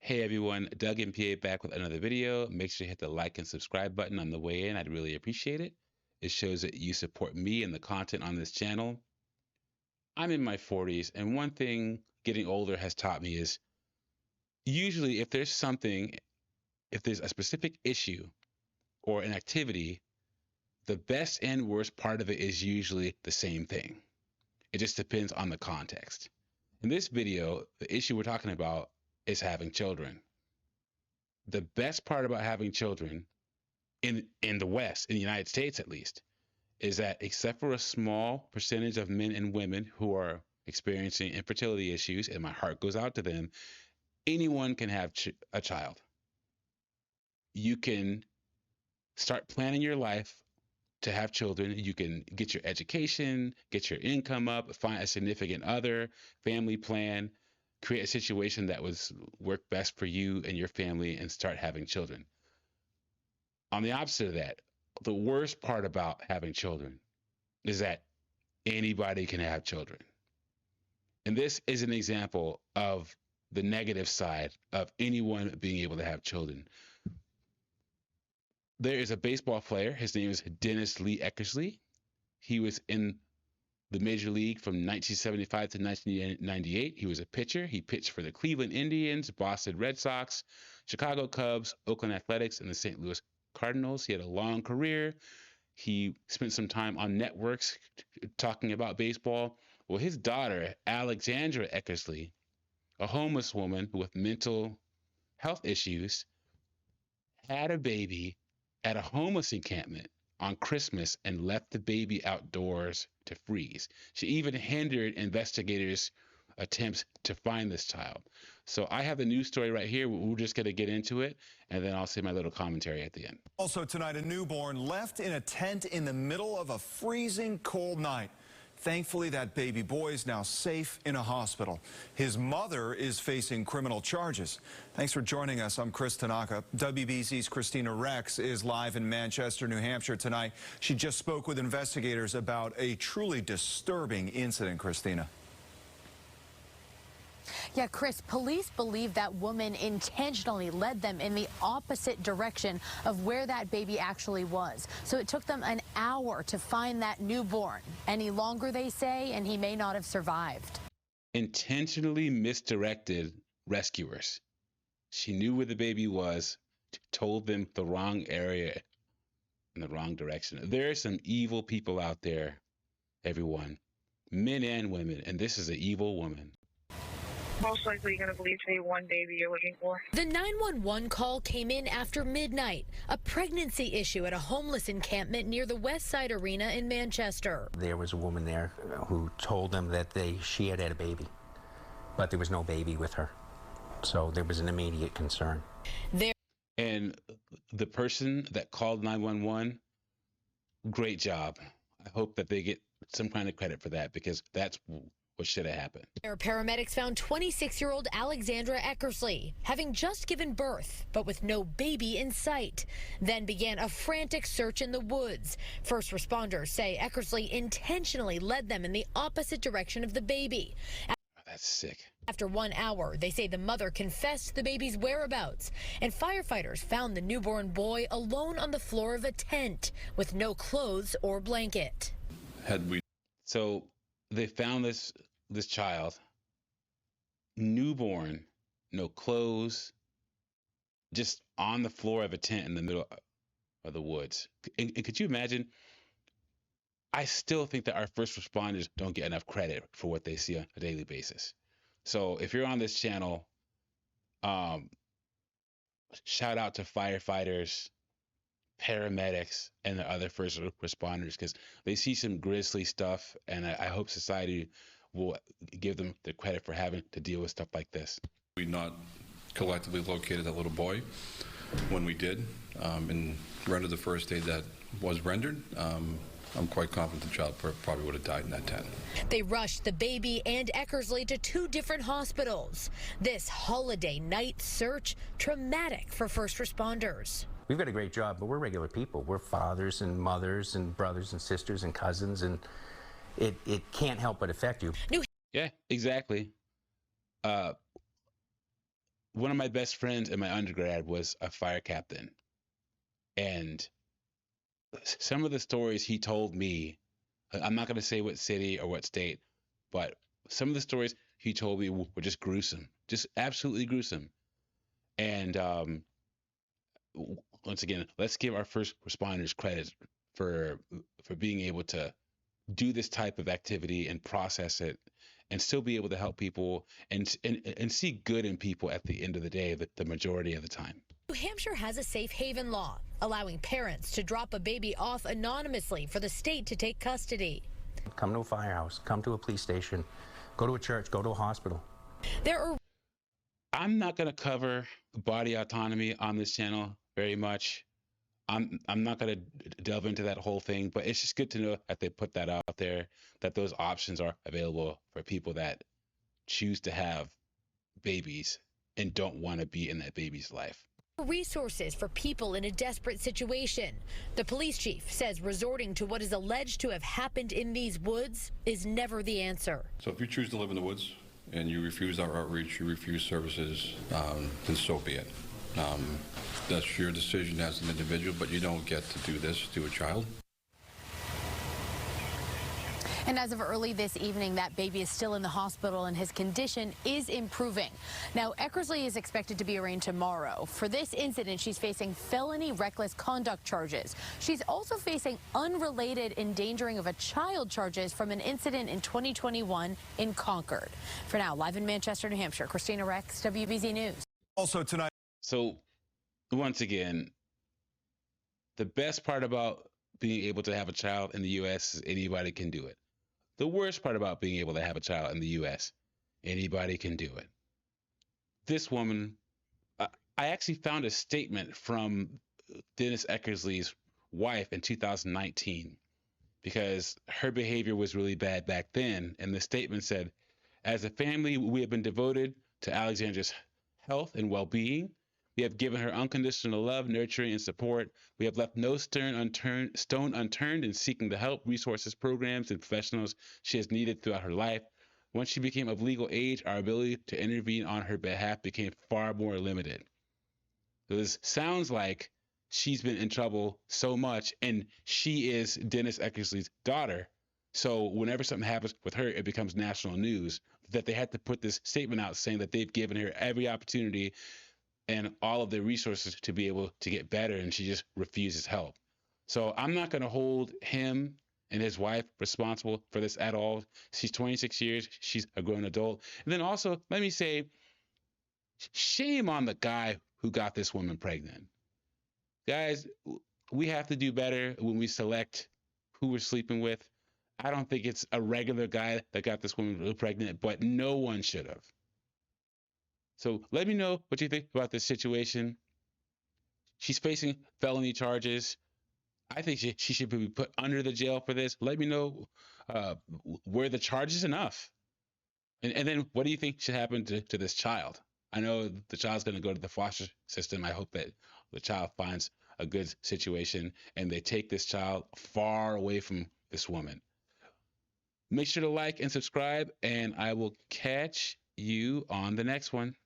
Hey everyone, Doug MPA back with another video. Make sure you hit the like and subscribe button on the way in. I'd really appreciate it. It shows that you support me and the content on this channel. I'm in my 40s, and one thing getting older has taught me is usually if there's a specific issue or an activity, the best and worst part of it is usually the same thing. It just depends on the context. In this video, the issue we're talking about is having children. The best part about having children in the West, in the United States at least, is that except for a small percentage of men and women who are experiencing infertility issues, and my heart goes out to them, anyone can have a child. You can start planning your life to have children. You can get your education, get your income up, find a significant other, family plan, create a situation that would work best for you and your family, and start having children. On the opposite of that, the worst part about having children is that anybody can have children. And this is an example of the negative side of anyone being able to have children. There is a baseball player. His name is Dennis Lee Eckersley. He was in the Major League from 1975 to 1998. He was a pitcher. He pitched for the Cleveland Indians, Boston Red Sox, Chicago Cubs, Oakland Athletics, and the St. Louis Cardinals. He had a long career. He spent some time on networks talking about baseball. Well, his daughter, Alexandra Eckersley, a homeless woman with mental health issues, had a baby at a homeless encampment on Christmas and left the baby outdoors to freeze. She even hindered investigators' attempts to find this child. So I have the news story right here. We're just going to get into it, and then I'll say my little commentary at the end. Also tonight, a newborn left in a tent in the middle of a freezing cold night. Thankfully, that baby boy is now safe in a hospital. His mother is facing criminal charges. Thanks for joining us. I'm Chris Tanaka. WBZ's Christina Rex is live in Manchester, New Hampshire tonight. She just spoke with investigators about a truly disturbing incident, Christina. Yeah, Chris, police believe that woman intentionally led them in the opposite direction of where that baby actually was. So it took them an hour to find that newborn. Any longer, they say, and he may not have survived. Intentionally misdirected rescuers. She knew where the baby was, told them the wrong area in the wrong direction. There are some evil people out there, everyone, men and women, and this is an evil woman. Most likely going to believe to be one baby you're looking for. The 911 call came in after midnight, a pregnancy issue at a homeless encampment near the West Side Arena in Manchester. There was a woman there who told them that she had a baby, but there was no baby with her. So there was an immediate concern. And the person that called 911, great job. I hope that they get some kind of credit for that, because that's what should have happened. Paramedics found 26-year-old Alexandra Eckersley having just given birth, but with no baby in sight. Then began a frantic search in the woods. First responders say Eckersley intentionally led them in the opposite direction of the baby. That's sick. After 1 hour, they say the mother confessed the baby's whereabouts, and firefighters found the newborn boy alone on the floor of a tent with no clothes or blanket. So they found this child, newborn, no clothes, just on the floor of a tent in the middle of the woods. And could you imagine? I still think that our first responders don't get enough credit for what they see on a daily basis. So if you're on this channel, shout out to firefighters, paramedics, and the other first responders, because they see some grisly stuff, and I hope society will give them the credit for having to deal with stuff like this. We not collectively located that little boy when we did, and rendered the first aid that was rendered. I'm quite confident the child probably would have died in that tent. They rushed the baby and Eckersley to 2 different hospitals. This holiday night search, traumatic for first responders. We've got a great job, but we're regular people. We're fathers and mothers and brothers and sisters and cousins, and it can't help but affect you. Yeah, exactly. one of my best friends in my undergrad was a fire captain. And some of the stories he told me, I'm not going to say what city or what state, but some of the stories he told me were just gruesome, just absolutely gruesome. And once again, let's give our first responders credit for being able to do this type of activity and process it and still be able to help people and see good in people at the end of the day, the majority of the time. New Hampshire has a safe haven law, allowing parents to drop a baby off anonymously for the state to take custody. Come to a firehouse, come to a police station, go to a church, go to a hospital. I'm not going to cover body autonomy on this channel very much. I'm not going to delve into that whole thing, but it's just good to know that they put that out there, that those options are available for people that choose to have babies and don't want to be in that baby's life. Resources for people in a desperate situation. The police chief says resorting to what is alleged to have happened in these woods is never the answer. So if you choose to live in the woods and you refuse our outreach, you refuse services, then so be it. That's your decision as an individual, but you don't get to do this to a child. And as of early this evening, that baby is still in the hospital and his condition is improving. Now, Eckersley is expected to be arraigned tomorrow. For this incident, she's facing felony reckless conduct charges. She's also facing unrelated endangering of a child charges from an incident in 2021 in Concord. For now, live in Manchester, New Hampshire, Christina Rex, WBZ News. Also tonight. So once again, the best part about being able to have a child in the U.S. is anybody can do it. The worst part about being able to have a child in the U.S., anybody can do it. This woman, I actually found a statement from Dennis Eckersley's wife in 2019 because her behavior was really bad back then. And the statement said, as a family, we have been devoted to Alexandra's health and well-being. We have given her unconditional love, nurturing, and support. We have left no stone unturned in seeking the help, resources, programs, and professionals she has needed throughout her life. Once she became of legal age, our ability to intervene on her behalf became far more limited. So this sounds like she's been in trouble so much, and she is Dennis Eckersley's daughter. So whenever something happens with her, it becomes national news that they had to put this statement out saying that they've given her every opportunity and all of the resources to be able to get better, and she just refuses help. So I'm not going to hold him and his wife responsible for this at all. She's 26 years. She's a grown adult. And then also, let me say, shame on the guy who got this woman pregnant. Guys, we have to do better when we select who we're sleeping with. I don't think it's a regular guy that got this woman pregnant, but no one should have. So let me know what you think about this situation. She's facing felony charges. I think she should be put under the jail for this. Let me know were the charges enough? And then what do you think should happen to this child? I know the child's going to go to the foster system. I hope that the child finds a good situation and they take this child far away from this woman. Make sure to like and subscribe, and I will catch you on the next one.